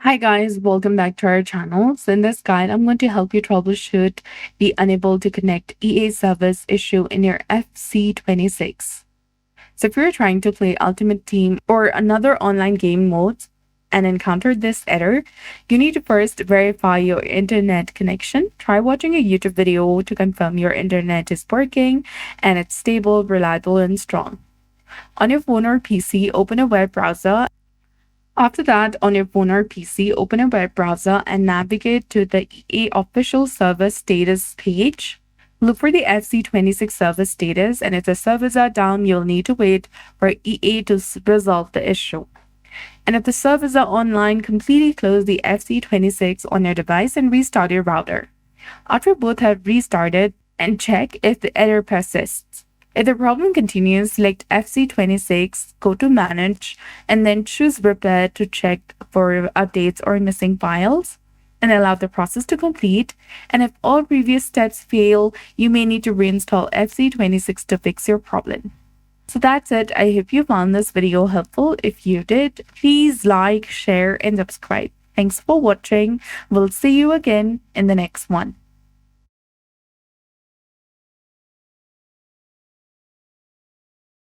Hi guys, welcome back to our channel. So in this guide, I'm going to help you troubleshoot the unable to connect EA service issue in your FC26. So if you're trying to play Ultimate Team or another online game mode and encounter this error, you need to first verify your internet connection. Try watching a YouTube video to confirm your internet is working and it's stable, reliable, and strong. On your phone or PC, open a web browser. After that, on your phone or PC, open a web browser and navigate to the EA official server status page. Look for the FC26 server status, and if the servers are down, you'll need to wait for EA to resolve the issue. And if the servers are online, completely close the FC26 on your device and restart your router. After both have restarted, and check if the error persists. If the problem continues, select FC26, go to Manage, and then choose Repair to check for updates or missing files, and allow the process to complete. And if all previous steps fail, you may need to reinstall FC26 to fix your problem. So that's it. I hope you found this video helpful. If you did, please like, share, and subscribe. Thanks for watching. We'll see you again in the next one.